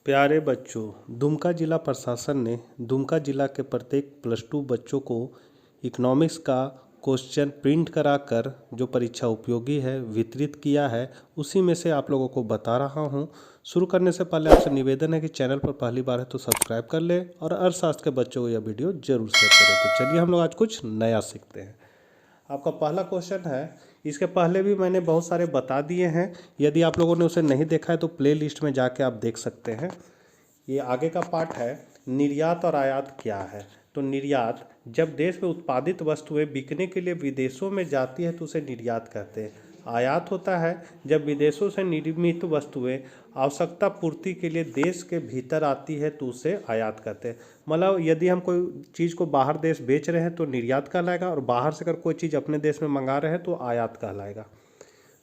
प्यारे बच्चों, दुमका जिला प्रशासन ने दुमका जिला के प्रत्येक +2 बच्चों को इकोनॉमिक्स का क्वेश्चन प्रिंट कराकर जो परीक्षा उपयोगी है वितरित किया है। उसी में से आप लोगों को बता रहा हूं। शुरू करने से पहले आपसे निवेदन है कि चैनल पर पहली बार है तो सब्सक्राइब कर ले और अर्थशास्त्र के बच्चों को यह वीडियो जरूर शेयर करें। तो चलिए हम लोग आज कुछ नया सीखते हैं। आपका पहला क्वेश्चन है, इसके पहले भी मैंने बहुत सारे बता दिए हैं। यदि आप लोगों ने उसे नहीं देखा है तो प्ले लिस्ट में जाके आप देख सकते हैं। ये आगे का पार्ट है, निर्यात और आयात क्या है। तो निर्यात, जब देश में उत्पादित वस्तुएं बिकने के लिए विदेशों में जाती है तो उसे निर्यात कहते हैं। आयात होता है जब विदेशों से निर्मित वस्तुएं आवश्यकता पूर्ति के लिए देश के भीतर आती है तो उसे आयात कहते हैं। मतलब यदि हम कोई चीज़ को बाहर देश बेच रहे हैं तो निर्यात कहलाएगा, और बाहर से अगर कोई चीज़ अपने देश में मंगा रहे हैं तो आयात कहलाएगा।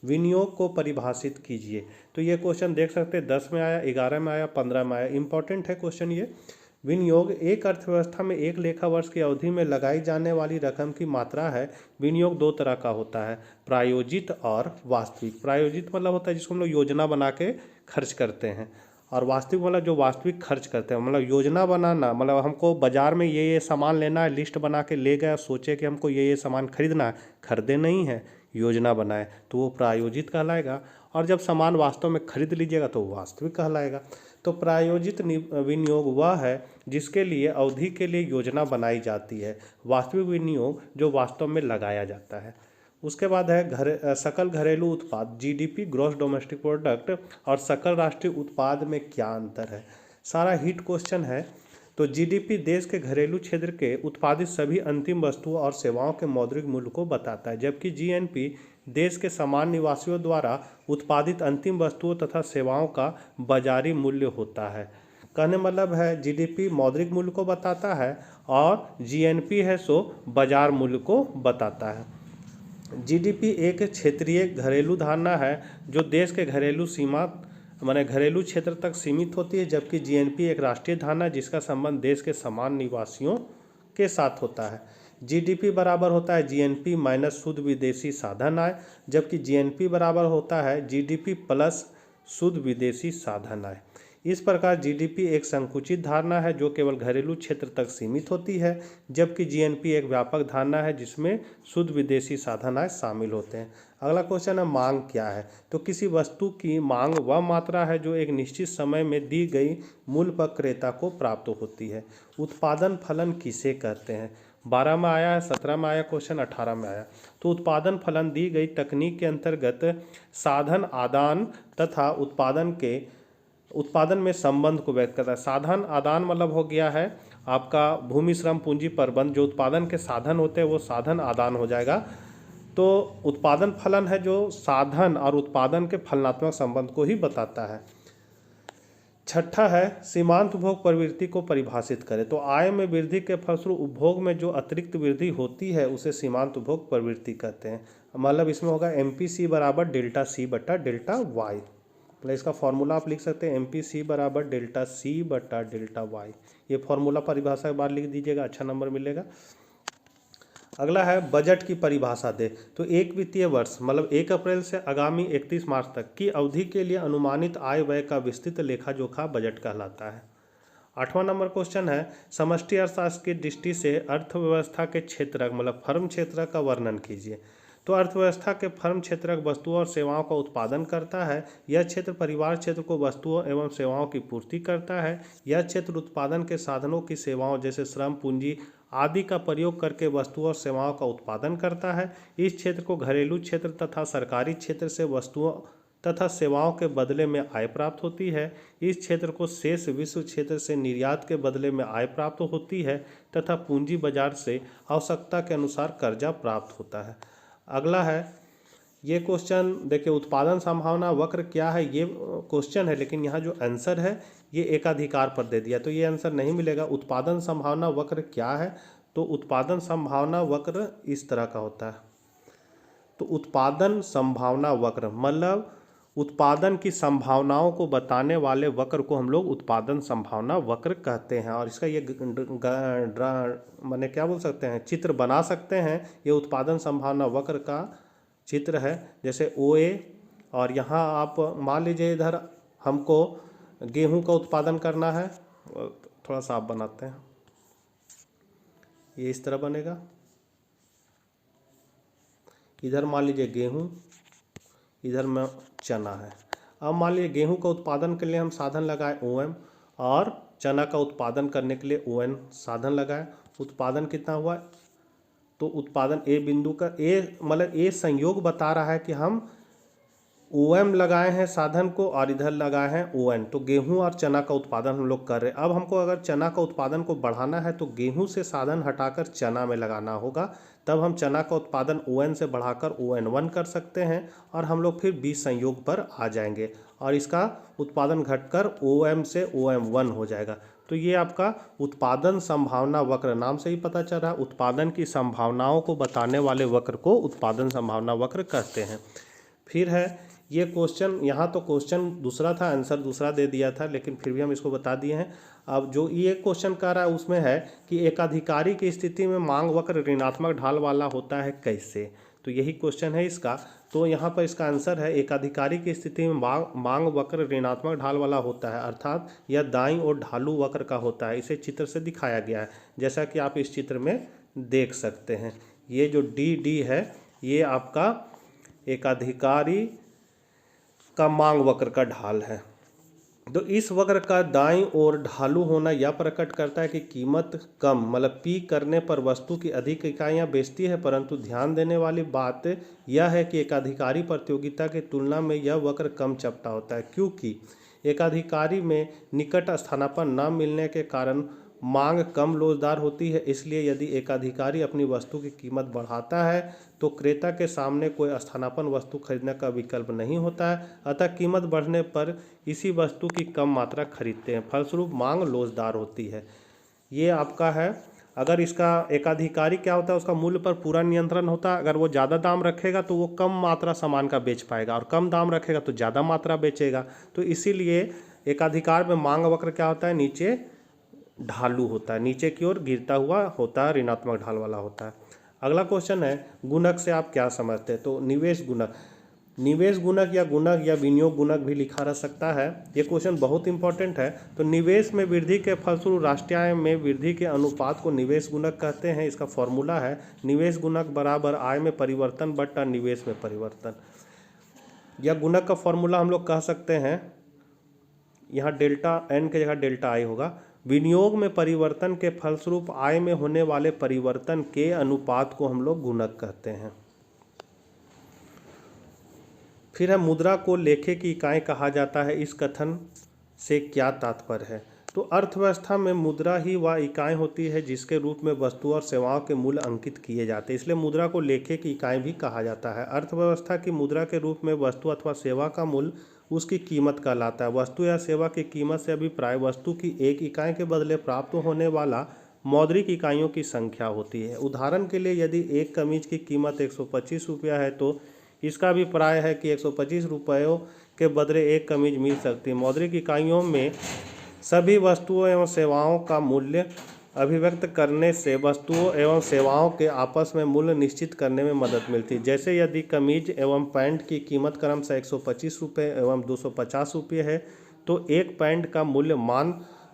विनियोग को परिभाषित कीजिए। तो ये क्वेश्चन देख सकते हैं 10 में आया, 11 में आया, 15 में आया। इंपॉर्टेंट है क्वेश्चन ये। विनियोग एक अर्थव्यवस्था में एक लेखा वर्ष की अवधि में लगाई जाने वाली रकम की मात्रा है। विनियोग दो तरह का होता है, प्रायोजित और वास्तविक। प्रायोजित मतलब होता है जिसको हम लोग योजना बना के खर्च करते हैं, और वास्तविक मतलब जो वास्तविक खर्च करते हैं। मतलब योजना बनाना मतलब हमको बाजार में ये सामान लेना है, लिस्ट बना के ले गए, सोचे कि हमको ये सामान खरीदना है, खरीदे नहीं है, योजना बनाए, तो वो प्रायोजित कहलाएगा। और जब सामान वास्तव में खरीद लीजिएगा तो वास्तविक कहलाएगा। तो प्रायोजित विनियोग वह है जिसके लिए अवधि के लिए योजना बनाई जाती है। वास्तविक विनियोग जो वास्तव में लगाया जाता है। उसके बाद है सकल घरेलू उत्पाद, जीडीपी, ग्रॉस डोमेस्टिक प्रोडक्ट, और सकल राष्ट्रीय उत्पाद में क्या अंतर है। सारा हिट क्वेश्चन है। तो जीडीपी देश के घरेलू क्षेत्र के उत्पादित सभी अंतिम वस्तुओं और सेवाओं के मौद्रिक मूल्य को बताता है, जबकि जीएनपी देश के सामान्य निवासियों द्वारा उत्पादित अंतिम वस्तुओं तथा सेवाओं का बाजारी मूल्य होता है। कहने मतलब है जीडीपी मौद्रिक मूल्य को बताता है और जीएनपी है सो बाजार मूल्य को बताता है। जीडीपी एक क्षेत्रीय घरेलू धारणा है जो देश के घरेलू सीमा माने घरेलू क्षेत्र तक सीमित होती है, जबकि जीएनपी एक राष्ट्रीय धारणा जिसका संबंध देश के समान निवासियों के साथ होता है। जीडीपी बराबर होता है जीएनपी माइनस शुद्ध विदेशी साधन आय, जबकि जीएनपी बराबर होता है जीडीपी प्लस शुद्ध विदेशी साधन आय। इस प्रकार जीडीपी एक संकुचित धारणा है जो केवल घरेलू क्षेत्र तक सीमित होती है, जबकि जीएनपी एक व्यापक धारणा है जिसमें शुद्ध विदेशी साधन आय शामिल होते हैं। अगला क्वेश्चन है, मांग क्या है। तो किसी वस्तु की मांग वह मात्रा है जो एक निश्चित समय में दी गई मूल्य पर क्रेता को प्राप्त होती है। उत्पादन फलन किसे कहते हैं। 12 में आया है, 17 में आया क्वेश्चन, 18 में आया। तो उत्पादन फलन दी गई तकनीक के अंतर्गत साधन आदान तथा उत्पादन में संबंध को व्यक्त करता है। साधन आदान मतलब हो गया है आपका भूमि, श्रम, पूंजी, प्रबंध। जो उत्पादन के साधन होते हैं वो साधन आदान हो जाएगा। तो उत्पादन फलन है जो साधन और उत्पादन के फलनात्मक संबंध को ही बताता है। छठा है, सीमांत उपभोग प्रवृत्ति को परिभाषित करें। तो आय में वृद्धि के फलस्वरूप उपभोग में जो अतिरिक्त वृद्धि होती है उसे सीमांत उपभोग प्रवृत्ति कहते हैं। मतलब इसमें होगा MPC बराबर डेल्टा C बटा डेल्टा वाई। मतलब इसका फॉर्मूला आप लिख सकते हैं MPC बराबर डेल्टा C बटा डेल्टा वाई। ये फॉर्मूला परिभाषा के बाद लिख दीजिएगा, अच्छा नंबर मिलेगा। अगला है, बजट की परिभाषा दे। तो एक वित्तीय वर्ष मतलब 1 अप्रैल से आगामी 31 मार्च तक की अवधि के लिए अनुमानित आय व्यय का विस्तृत लेखा जोखा बजट कहलाता है। 8वां नंबर क्वेश्चन है, समष्टि अर्थशास्त्र की दृष्टि से अर्थव्यवस्था के क्षेत्रक मतलब फर्म क्षेत्रक का वर्णन कीजिए। तो अर्थव्यवस्था के फर्म क्षेत्रक वस्तुओं और सेवाओं का उत्पादन करता है। यह क्षेत्र परिवार क्षेत्र को वस्तुओं एवं सेवाओं की पूर्ति करता है। यह क्षेत्र उत्पादन के साधनों की सेवाओं जैसे श्रम, पूंजी आदि का प्रयोग करके वस्तुओं और सेवाओं का उत्पादन करता है। इस क्षेत्र को घरेलू क्षेत्र तथा सरकारी क्षेत्र से वस्तुओं तथा सेवाओं के बदले में आय प्राप्त होती है। इस क्षेत्र को शेष विश्व क्षेत्र से निर्यात के बदले में आय प्राप्त होती है तथा पूंजी बाजार से आवश्यकता के अनुसार कर्जा प्राप्त होता है। अगला है, ये क्वेश्चन देखिए, उत्पादन संभावना वक्र क्या है, ये क्वेश्चन है, लेकिन यहाँ जो आंसर है ये एकाधिकार पर दे दिया, तो ये आंसर नहीं मिलेगा। उत्पादन संभावना वक्र क्या है। तो उत्पादन संभावना वक्र इस तरह का होता है। तो उत्पादन संभावना वक्र मतलब उत्पादन की संभावनाओं को बताने वाले वक्र को हम लोग उत्पादन संभावना वक्र कहते हैं। और इसका ये माने क्या बोल सकते हैं, चित्र बना सकते हैं। ये उत्पादन संभावना वक्र का चित्र है, जैसे OA, और यहाँ आप मान लीजिए इधर हमको गेहूं का उत्पादन करना है, थोड़ा साफ बनाते हैं, ये इस तरह बनेगा। इधर मान लीजिए गेहूं, इधर में चना है। अब मान लीजिए गेहूं का उत्पादन के लिए हम साधन लगाए OM, और चना का उत्पादन करने के लिए ON साधन लगाए। उत्पादन कितना हुआ, तो उत्पादन ए बिंदु का ए मतलब ए संयोग बता रहा है कि हम OM लगाए हैं साधन को और इधर लगाए हैं ON, तो गेहूं और चना का उत्पादन हम लोग कर रहे हैं। अब हमको अगर चना का उत्पादन को बढ़ाना है तो गेहूं से साधन हटाकर चना में लगाना होगा, तब हम चना का उत्पादन ON से बढ़ाकर ON1 कर सकते हैं और हम लोग फिर बीज संयोग पर आ जाएंगे और इसका उत्पादन घटकर OM से OM1 हो जाएगा। तो ये आपका उत्पादन संभावना वक्र, नाम से ही पता चल रहा है, उत्पादन की संभावनाओं को बताने वाले वक्र को उत्पादन संभावना वक्र कहते हैं। फिर है ये क्वेश्चन, यहाँ तो क्वेश्चन दूसरा था, आंसर दूसरा दे दिया था, लेकिन फिर भी हम इसको बता दिए हैं। अब जो ये क्वेश्चन कर रहा है उसमें है कि एकाधिकारी की स्थिति में मांग वक्र ऋणात्मक ढाल वाला होता है कैसे, तो यही क्वेश्चन है इसका। तो यहाँ पर इसका आंसर है एकाधिकारी की स्थिति में मांग वक्र ऋणात्मक ढाल वाला होता है, अर्थात यह दाईं ओर ढालू वक्र का होता है। इसे चित्र से दिखाया गया है, जैसा कि आप इस चित्र में देख सकते हैं। ये जो DD है ये आपका एकाधिकारी का मांग वक्र का ढाल है। तो इस वक्र का दाईं ओर ढालू होना यह प्रकट करता है कि कीमत कम मतलब P करने पर वस्तु की अधिक इकाइयां बेचती है, परंतु ध्यान देने वाली बात यह है कि एकाधिकारी प्रतियोगिता की तुलना में यह वक्र कम चपटा होता है, क्योंकि एकाधिकारी में निकट स्थानापन्न न मिलने के कारण मांग कम लोचदार होती है। इसलिए यदि एकाधिकारी अपनी वस्तु की कीमत बढ़ाता है तो क्रेता के सामने कोई स्थानापन्न वस्तु खरीदने का विकल्प नहीं होता है, अतः कीमत बढ़ने पर इसी वस्तु की कम मात्रा खरीदते हैं, फलस्वरूप मांग लोचदार होती है। ये आपका है। अगर इसका एकाधिकारी क्या होता है, उसका मूल्य पर पूरा नियंत्रण होता है। अगर वो ज़्यादा दाम रखेगा तो वो कम मात्रा सामान का बेच पाएगा, और कम दाम रखेगा तो ज़्यादा मात्रा बेचेगा। तो इसीलिए एकाधिकार में मांग वक्र क्या होता है, नीचे ढालू होता है, नीचे की ओर गिरता हुआ होता है, ऋणात्मक ढाल वाला होता है। अगला क्वेश्चन है गुणक से आप क्या समझते हैं, तो निवेश गुणक, निवेश गुणक या विनियोग गुणक भी लिखा रह सकता है। ये क्वेश्चन बहुत इंपॉर्टेंट है। तो निवेश में वृद्धि के फलस्वरूप राष्ट्रीय आय में वृद्धि के अनुपात को निवेश गुणक कहते हैं। इसका फॉर्मूला है निवेश गुणक बराबर आय में परिवर्तन बटा निवेश में परिवर्तन। यह गुणक का फॉर्मूला हम लोग कह सकते हैं, यहाँ डेल्टा N की जगह डेल्टा I होगा। विनियोग में परिवर्तन के फलस्वरूप आय में होने वाले परिवर्तन के अनुपात को हम लोग गुणक कहते हैं। फिर है मुद्रा को लेखे की इकाई कहा जाता है, इस कथन से क्या तात्पर्य है। तो अर्थव्यवस्था में मुद्रा ही वह इकाई होती है जिसके रूप में वस्तु और सेवाओं के मूल्य अंकित किए जाते हैं, इसलिए मुद्रा को लेखे की इकाई भी कहा जाता है। अर्थव्यवस्था की मुद्रा के रूप में वस्तु अथवा सेवा का मूल्य उसकी कीमत कहलाता है। वस्तु या सेवा की कीमत से अभिप्राय वस्तु की एक इकाई के बदले प्राप्त होने वाला मौद्रिक इकाइयों की संख्या होती है। उदाहरण के लिए यदि एक कमीज की कीमत 125 रुपया है तो इसका अभिप्राय है कि 125 रुपयों के बदले एक कमीज मिल सकती है। मौद्रिक इकाइयों में सभी वस्तुओं एवं सेवाओं का मूल्य अभिव्यक्त करने से वस्तुओं एवं सेवाओं के आपस में मूल्य निश्चित करने में मदद मिलती है। जैसे यदि कमीज एवं पैंट की कीमत क्रमशः 125 रुपये एवं 250 रुपये है तो एक पैंट का मूल्य मान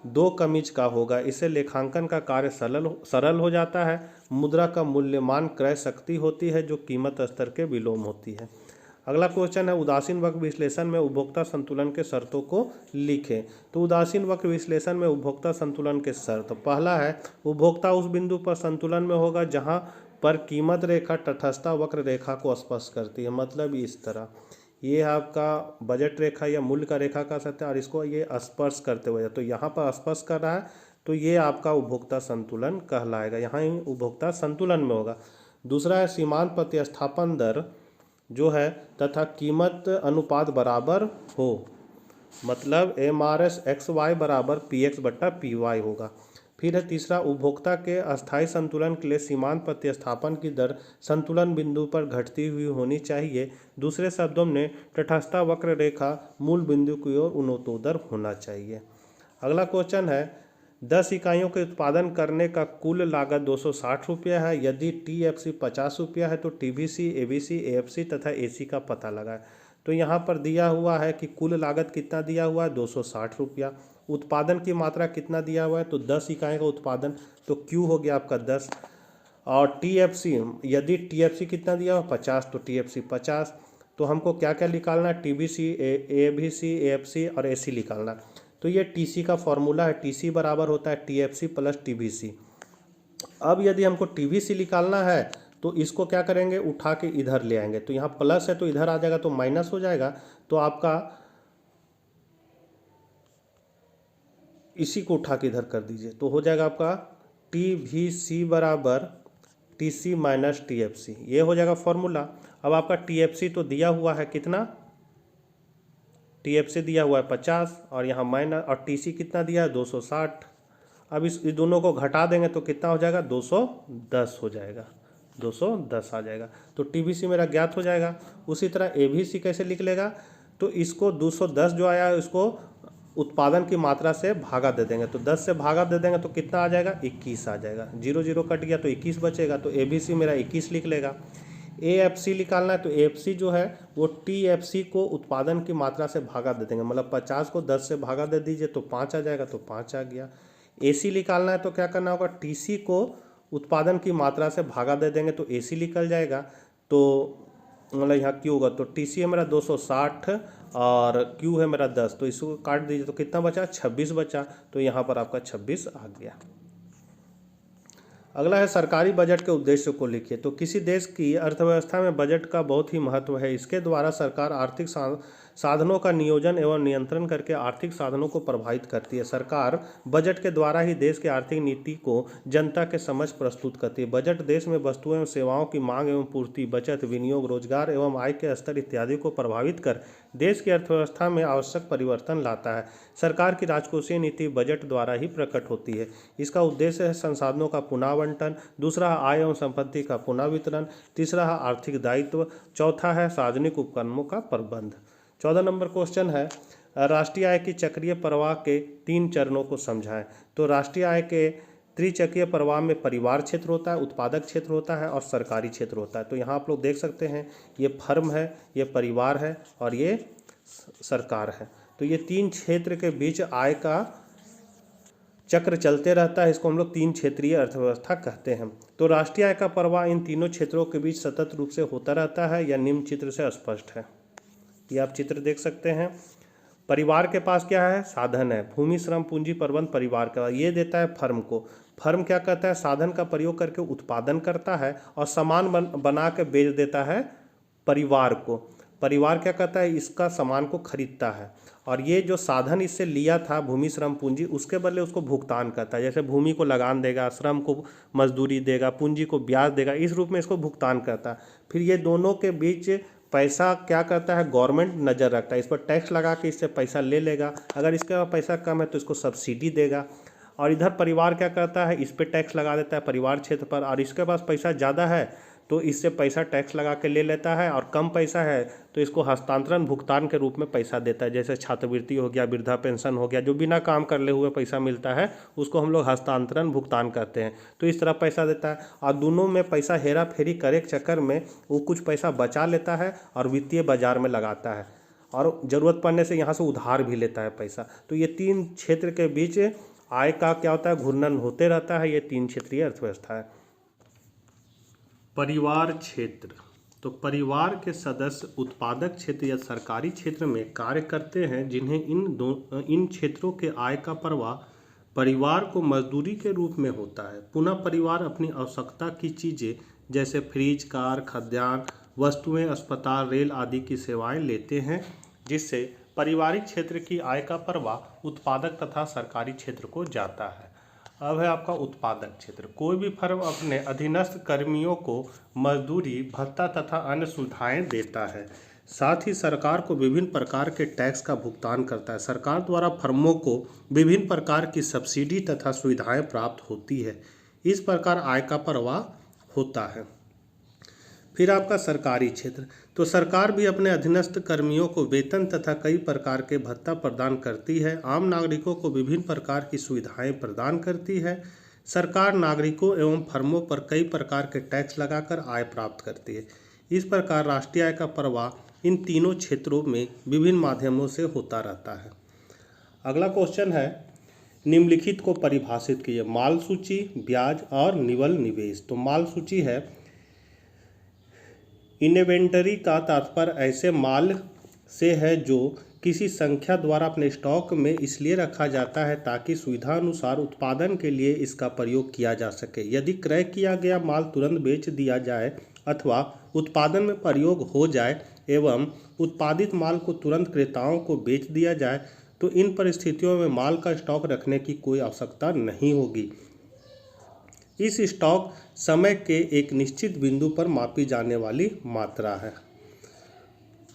2 कमीज का होगा। इससे लेखांकन का कार्य सरल हो जाता है। मुद्रा का मूल्यमान क्रय शक्ति होती है जो कीमत स्तर के विलोम होती है। अगला क्वेश्चन है उदासीन वक्र विश्लेषण में उपभोक्ता संतुलन के शर्तों को लिखें। तो उदासीन वक्र विश्लेषण में उपभोक्ता संतुलन के शर्त, पहला है उपभोक्ता उस बिंदु पर संतुलन में होगा जहां पर कीमत रेखा तटस्थ वक्र रेखा को स्पर्श करती है। मतलब इस तरह ये आपका बजट रेखा या मूल्य का रेखा कह सकते हैं, और इसको ये स्पर्श करते हुए, तो यहाँ पर स्पर्श कर रहा है तो ये आपका उपभोक्ता संतुलन कहलाएगा, यहाँ ही उपभोक्ता संतुलन में होगा। दूसरा है सीमांत प्रतिस्थापन दर जो है तथा कीमत अनुपात बराबर हो, मतलब MRS XY बराबर PX बट्टा PY होगा। फिर है तीसरा उपभोक्ता के अस्थायी संतुलन के लिए सीमांत प्रतिस्थापन की दर संतुलन बिंदु पर घटती हुई होनी चाहिए। दूसरे शब्दों में तटस्थ वक्र रेखा मूल बिंदु की ओर उन्नतोदर होना चाहिए। अगला क्वेश्चन है 10 इकाइयों के उत्पादन करने का कुल लागत 260 रुपया है। यदि TFC 50 रुपया है तो TBC, ABC, AFC तथा AC का पता लगाएं। तो यहाँ पर दिया हुआ है कि कुल लागत कितना दिया हुआ है 260 रुपया। उत्पादन की मात्रा कितना दिया हुआ है, तो 10 इकाई का उत्पादन, तो क्यू हो गया आपका 10। और टीएफसी, यदि टीएफसी कितना दिया हुआ 50, तो टीएफसी 50। तो हमको क्या क्या निकालना है, टीबीसी, एबीसी, एएफसी और एसी निकालना। तो ये टीसी का फॉर्मूला है, टीसी बराबर होता है टीएफसी प्लस टीबीसी। अब यदि हमको टीबीसी निकालना है तो इसको क्या करेंगे, उठा के इधर ले आएंगे। तो यहाँ प्लस है तो इधर आ जाएगा, तो माइनस हो जाएगा। तो आपका इसी को उठा के इधर कर दीजिए, तो हो जाएगा आपका टीवीसी बराबर टीसी माइनस टीएफसी, ये हो जाएगा फॉर्मूला। अब आपका टीएफसी तो दिया हुआ है कितना, टीएफसी दिया हुआ है 50 और यहाँ माइनस, और टीसी कितना दिया है 260। अब इस दोनों को घटा देंगे तो कितना हो जाएगा 210 हो जाएगा, 210 आ जाएगा। तो टीबीसी मेरा ज्ञात हो जाएगा। उसी तरह एबीसी कैसे लिख लेगा, तो इसको 210 जो आया है उसको उत्पादन की मात्रा से भागा दे देंगे, तो 10 से भागा दे देंगे तो कितना आ जाएगा 21 आ जाएगा। 0 0 कट गया तो 21 बचेगा, तो एबीसी मेरा 21 लिख लेगा। एएफसी निकालना है तो एएफसी जो है वो टीएफसी को उत्पादन की मात्रा से भागा दे देंगे, मतलब 50 को 10 से भागा दे दीजिए तो 5 आ जाएगा, तो 5 आ गया। एसी निकालना है तो क्या करना होगा, टीसी को उत्पादन की मात्रा से भागा दे देंगे तो एसी निकल जाएगा। तो मतलब यहाँ क्यू होगा, तो टीसी है मेरा 260 और क्यू है मेरा 10, तो इसको काट दीजिए तो कितना बचा 26 बचा, तो यहाँ पर आपका 26 आ गया। अगला है सरकारी बजट के उद्देश्य को लिखिए। तो किसी देश की अर्थव्यवस्था में बजट का बहुत ही महत्व है। इसके द्वारा सरकार आर्थिक साधनों का नियोजन एवं नियंत्रण करके आर्थिक साधनों को प्रभावित करती है। सरकार बजट के द्वारा ही देश की आर्थिक नीति को जनता के समक्ष प्रस्तुत करती है। बजट देश में वस्तुओं एवं सेवाओं की मांग एवं पूर्ति, बचत, विनियोग, रोजगार एवं आय के स्तर इत्यादि को प्रभावित कर देश की अर्थव्यवस्था में आवश्यक परिवर्तन लाता है। सरकार की राजकोषीय नीति बजट द्वारा ही प्रकट होती है। इसका उद्देश्य है संसाधनों का पुनः आवंटन, दूसरा है आय एवं संपत्ति का पुनः वितरण, तीसरा है आर्थिक दायित्व, चौथा है सार्वजनिक उपक्रमों का प्रबंध। 14 नंबर क्वेश्चन है, राष्ट्रीय आय की चक्रीय प्रवाह के 3 चरणों को समझाएं। तो राष्ट्रीय आय के त्रिचक्रीय प्रवाह में परिवार क्षेत्र होता है, उत्पादक क्षेत्र होता है और सरकारी क्षेत्र होता है। तो यहाँ आप लोग देख सकते हैं, ये फर्म है, ये परिवार है और ये सरकार है। तो ये 3 क्षेत्र के बीच आय का चक्र चलते रहता है, इसको हम लोग 3 क्षेत्रीय अर्थव्यवस्था कहते हैं। तो राष्ट्रीय आय का प्रवाह इन तीनों क्षेत्रों के बीच सतत रूप से होता रहता है, यह निम्न चित्र से स्पष्ट है। ये आप चित्र देख सकते हैं। परिवार के पास क्या है, साधन है, भूमि, श्रम, पूंजी, प्रबंध परिवार का, ये देता है फर्म को। फर्म क्या करता है, साधन का प्रयोग करके उत्पादन करता है और सामान बना के बेच देता है परिवार को। परिवार क्या करता है, इसका सामान को खरीदता है और ये जो साधन इससे लिया था भूमि, श्रम, पूंजी, उसके बदले उसको भुगतान करता है। जैसे भूमि को लगान देगा, श्रम को मजदूरी देगा, पूंजी को ब्याज देगा, इस रूप में इसको भुगतान करता है। फिर ये दोनों के बीच पैसा क्या करता है, गवर्नमेंट नज़र रखता है, इस पर टैक्स लगा के इससे पैसा ले लेगा। अगर इसके पास पैसा कम है तो इसको सब्सिडी देगा। और इधर परिवार क्या करता है, इस पर टैक्स लगा देता है परिवार क्षेत्र पर, और इसके पास पैसा ज़्यादा है तो इससे पैसा टैक्स लगा के ले लेता है, और कम पैसा है तो इसको हस्तांतरण भुगतान के रूप में पैसा देता है। जैसे छात्रवृत्ति हो गया, वृद्धा पेंशन हो गया, जो बिना काम करले हुए पैसा मिलता है उसको हम लोग हस्तांतरण भुगतान करते हैं। तो इस तरह पैसा देता है, और दोनों में पैसा हेरा फेरी करे के चक्कर में वो कुछ पैसा बचा लेता है और वित्तीय बाजार में लगाता है, और ज़रूरत पड़ने से यहाँ से उधार भी लेता है पैसा। तो ये 3 क्षेत्र के बीच आय का क्या होता है, घूर्णन होते रहता है। ये 3 क्षेत्रीय अर्थव्यवस्था है। परिवार क्षेत्र, तो परिवार के सदस्य उत्पादक क्षेत्र या सरकारी क्षेत्र में कार्य करते हैं, जिन्हें इन क्षेत्रों के आय का प्रवाह परिवार को मजदूरी के रूप में होता है। पुनः परिवार अपनी आवश्यकता की चीज़ें जैसे फ्रिज, कार, खाद्यान्न वस्तुएं, अस्पताल, रेल आदि की सेवाएं लेते हैं, जिससे पारिवारिक क्षेत्र की आय का प्रवाह उत्पादक तथा सरकारी क्षेत्र को जाता है। अब है आपका उत्पादक क्षेत्र। कोई भी फर्म अपने अधीनस्थ कर्मियों को मजदूरी, भत्ता तथा अन्य सुविधाएं देता है। साथ ही सरकार को विभिन्न प्रकार के टैक्स का भुगतान करता है। सरकार द्वारा फर्मों को विभिन्न प्रकार की सब्सिडी तथा सुविधाएं प्राप्त होती है। इस प्रकार आय का प्रवाह होता है। फिर आपका सरकारी क्षेत्र, तो सरकार भी अपने अधीनस्थ कर्मियों को वेतन तथा कई प्रकार के भत्ता प्रदान करती है। आम नागरिकों को विभिन्न प्रकार की सुविधाएं प्रदान करती है। सरकार नागरिकों एवं फर्मों पर कई प्रकार के टैक्स लगाकर आय प्राप्त करती है। इस प्रकार राष्ट्रीय आय का प्रवाह इन तीनों क्षेत्रों में विभिन्न माध्यमों से होता रहता है। अगला क्वेश्चन है, निम्नलिखित को परिभाषित कीजिए। माल सूची, ब्याज और निवल निवेश। तो माल सूची है, इन्वेंटरी का तात्पर्य ऐसे माल से है जो किसी संख्या द्वारा अपने स्टॉक में इसलिए रखा जाता है ताकि सुविधा अनुसार उत्पादन के लिए इसका प्रयोग किया जा सके। यदि क्रय किया गया माल तुरंत बेच दिया जाए अथवा उत्पादन में प्रयोग हो जाए एवं उत्पादित माल को तुरंत क्रेताओं को बेच दिया जाए तो इन परिस्थितियों में माल का स्टॉक रखने की कोई आवश्यकता नहीं होगी। इस स्टॉक समय के एक निश्चित बिंदु पर मापी जाने वाली मात्रा है।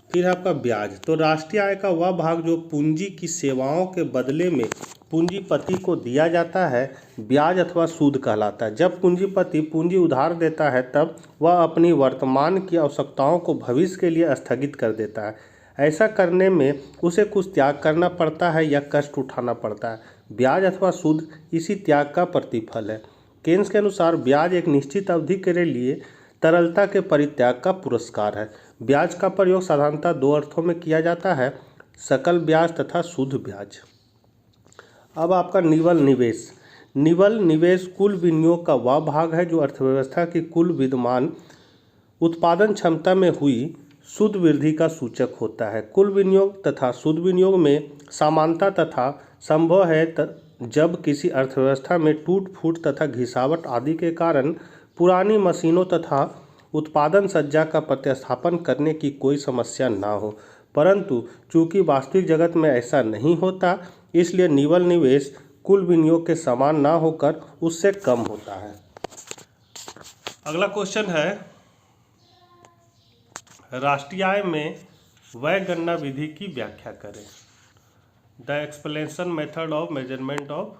फिर है आपका ब्याज। तो राष्ट्रीय आय का वह भाग जो पूंजी की सेवाओं के बदले में पूंजीपति को दिया जाता है ब्याज अथवा सूद कहलाता है। जब पूंजीपति पूंजी उधार देता है तब वह अपनी वर्तमान की आवश्यकताओं को भविष्य के लिए स्थगित कर देता है। ऐसा करने में उसे कुछ त्याग करना पड़ता है या कष्ट उठाना पड़ता है। ब्याज अथवा सूद इसी त्याग का प्रतिफल है। केन्स के अनुसार ब्याज एक निश्चित अवधि के लिए तरलता के परित्याग का पुरस्कार है। ब्याज का प्रयोग साधारणतः दो अर्थों में किया जाता है, सकल ब्याज तथा शुद्ध ब्याज। अब आपका निवल निवेश। निवल निवेश कुल विनियोग का वह भाग है जो अर्थव्यवस्था की कुल विद्यमान उत्पादन क्षमता में हुई शुद्ध वृद्धि का सूचक होता है। कुल विनियोग तथा शुद्ध विनियोग में समानता तथा संभव है जब किसी अर्थव्यवस्था में टूट फूट तथा घिसावट आदि के कारण पुरानी मशीनों तथा उत्पादन सज्जा का प्रतिस्थापन करने की कोई समस्या ना हो, परंतु चूंकि वास्तविक जगत में ऐसा नहीं होता इसलिए निवल निवेश कुल विनियोग के समान ना होकर उससे कम होता है। अगला क्वेश्चन है, राष्ट्रीय आय में व्यय गणना विधि की व्याख्या करें। The explanation method of measurement of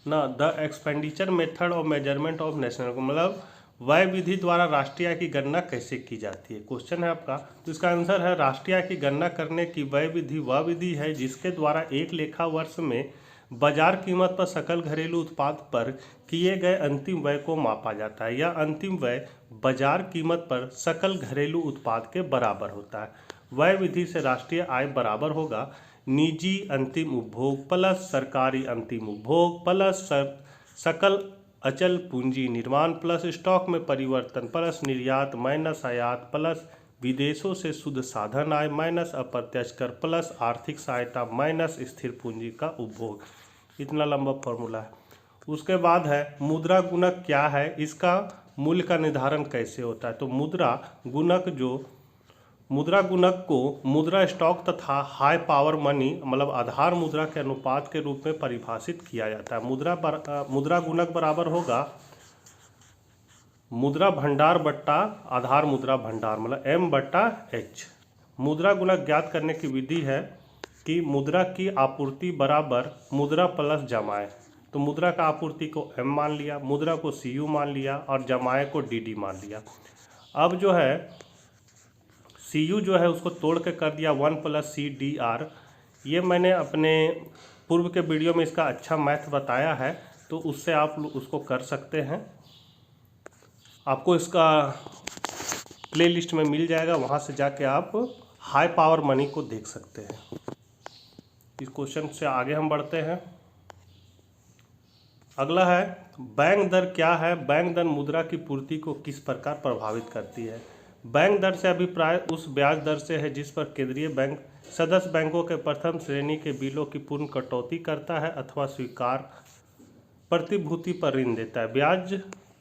the expenditure method of measurement of national, मतलब व्यय विधि द्वारा राष्ट्रीय आय की गणना कैसे की जाती है, क्वेश्चन है आपका। तो इसका आंसर है, राष्ट्रीय आय की गणना करने की व्यय विधि वह विधि है जिसके द्वारा एक लेखा वर्ष में बाजार कीमत पर सकल घरेलू उत्पाद पर किए गए अंतिम व्यय को मापा जाता है। यह अंतिम व्यय बाजार कीमत पर सकल घरेलू उत्पाद के बराबर होता है। व्यय विधि से राष्ट्रीय आय बराबर होगा निजी अंतिम उपभोग प्लस सरकारी अंतिम उपभोग प्लस सकल अचल पूंजी निर्माण प्लस स्टॉक में परिवर्तन प्लस निर्यात माइनस आयात प्लस विदेशों से शुद्ध साधन आय माइनस अप्रत्यक्ष कर प्लस आर्थिक सहायता माइनस स्थिर पूंजी का उपभोग। इतना लंबा फॉर्मूला है। उसके बाद है मुद्रा गुणक क्या है, इसका मूल्य का निर्धारण कैसे होता है। तो मुद्रा गुणक को मुद्रा स्टॉक तथा हाई पावर मनी मतलब आधार मुद्रा के अनुपात के रूप में परिभाषित किया जाता है। मुद्रा गुणक बराबर होगा मुद्रा भंडार बट्टा आधार मुद्रा भंडार मतलब M/H। मुद्रा गुणक ज्ञात करने की विधि है कि मुद्रा की आपूर्ति बराबर मुद्रा प्लस जमाए। तो मुद्रा का आपूर्ति को M मान लिया, मुद्रा को CU मान लिया और जमाए को DD मान लिया। अब जो है CU जो है उसको तोड़ के कर दिया 1 + CDR। ये मैंने अपने पूर्व के वीडियो में इसका अच्छा मैथ बताया है, तो उससे आप उसको कर सकते हैं। आपको इसका प्लेलिस्ट में मिल जाएगा, वहाँ से जाके आप हाई पावर मनी को देख सकते हैं। इस क्वेश्चन से आगे हम बढ़ते हैं। अगला है बैंक दर क्या है। बैंक दर मुद्रा की पूर्ति को किस प्रकार प्रभावित करती है। बैंक दर से अभिप्राय उस ब्याज दर से है जिस पर केंद्रीय बैंक सदस्य बैंकों के प्रथम श्रेणी के बिलों की पूर्ण कटौती करता है अथवा स्वीकार प्रतिभूति पर ऋण देता है। ब्याज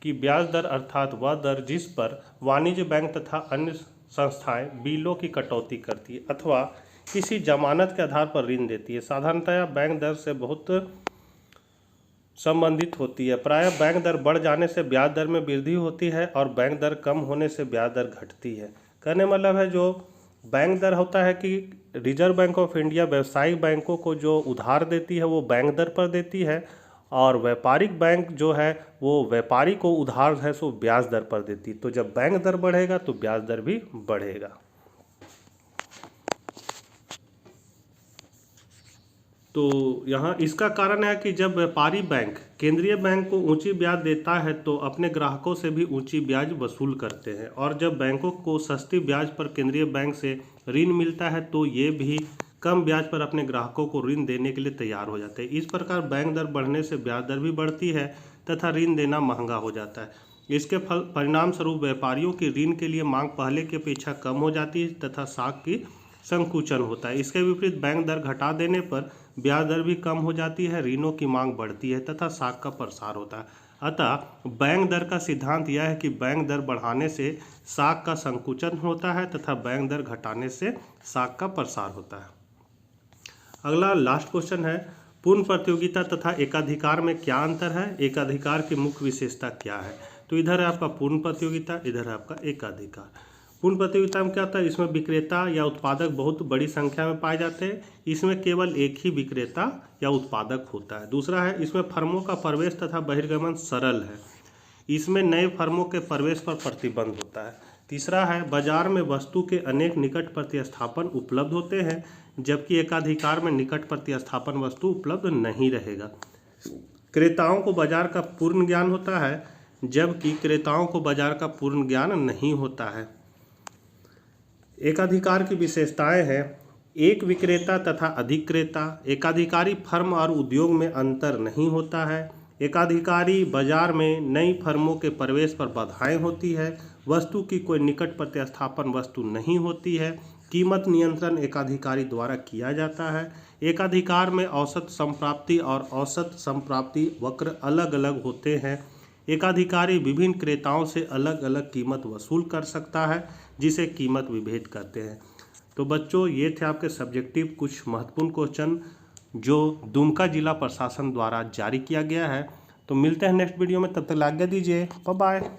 की ब्याज दर अर्थात वह दर जिस पर वाणिज्य बैंक तथा अन्य संस्थाएं बिलों की कटौती करती है अथवा किसी जमानत के आधार पर ऋण देती है। साधारणतः बैंक दर से बहुत संबंधित होती है। प्रायः बैंक दर बढ़ जाने से ब्याज दर में वृद्धि होती है और बैंक दर कम होने से ब्याज दर घटती है। कहने मतलब है जो बैंक दर होता है कि रिजर्व बैंक ऑफ इंडिया व्यावसायिक बैंकों को जो उधार देती है वो बैंक दर पर देती है और व्यापारिक बैंक जो है वो व्यापारी को उधार है सो ब्याज दर पर देती है। तो जब बैंक दर बढ़ेगा तो ब्याज दर भी बढ़ेगा। तो यहाँ इसका कारण है कि जब व्यापारी बैंक केंद्रीय बैंक को ऊंची ब्याज देता है तो अपने ग्राहकों से भी ऊंची ब्याज वसूल करते हैं, और जब बैंकों को सस्ती ब्याज पर केंद्रीय बैंक से ऋण मिलता है तो ये भी कम ब्याज पर अपने ग्राहकों को ऋण देने के लिए तैयार हो जाते हैं। इस प्रकार बैंक दर बढ़ने से ब्याज दर भी बढ़ती है तथा ऋण देना महंगा हो जाता है। इसके परिणाम स्वरूप व्यापारियों की ऋण के लिए मांग पहले की अपेक्षा कम हो जाती है तथा साख की संकुचन होता है। इसके विपरीत बैंक दर घटा देने पर ब्याज दर भी कम हो जाती है, ऋणों की मांग बढ़ती है तथा साख का प्रसार होता है। अतः बैंक दर का सिद्धांत यह है कि बैंक दर बढ़ाने से साख का संकुचन होता है तथा बैंक दर घटाने से साख का प्रसार होता है। अगला लास्ट क्वेश्चन है, पूर्ण प्रतियोगिता तथा एकाधिकार में क्या अंतर है? एकाधिकार की मुख्य विशेषता क्या है? तो इधर है आपका पूर्ण प्रतियोगिता, इधर है आपका एकाधिकार। पूर्ण प्रतियोगिता में क्या होता है? इसमें विक्रेता या उत्पादक बहुत बड़ी संख्या में पाए जाते हैं। इसमें केवल एक ही विक्रेता या उत्पादक होता है। दूसरा है, इसमें फर्मों का प्रवेश तथा बहिर्गमन सरल है। इसमें नए फर्मों के प्रवेश पर प्रतिबंध होता है। तीसरा है, बाजार में वस्तु के अनेक निकट प्रतिस्थापन उपलब्ध होते हैं, जबकि एकाधिकार में निकट प्रतिस्थापन वस्तु उपलब्ध नहीं रहेगा। क्रेताओं को बाजार का पूर्ण ज्ञान होता है, जबकि क्रेताओं को बाजार का पूर्ण ज्ञान नहीं होता है। एकाधिकार की विशेषताएं हैं, एक विक्रेता तथा अधिक क्रेता। एकाधिकारी फर्म और उद्योग में अंतर नहीं होता है। एकाधिकारी बाजार में नई फर्मों के प्रवेश पर बाधाएं होती है। वस्तु की कोई निकट प्रतिस्थापन वस्तु नहीं होती है। कीमत नियंत्रण एकाधिकारी द्वारा किया जाता है। एकाधिकार में औसत संप्राप्ति और औसत संप्राप्ति वक्र अलग अलग होते हैं। एकाधिकारी विभिन्न क्रेताओं से अलग अलग कीमत वसूल कर सकता है, जिसे कीमत विभेद कहते हैं। तो बच्चों, ये थे आपके सब्जेक्टिव कुछ महत्वपूर्ण क्वेश्चन जो दुमका जिला प्रशासन द्वारा जारी किया गया है। तो मिलते हैं नेक्स्ट वीडियो में, तब तक आज्ञा दीजिए, बाय बाय।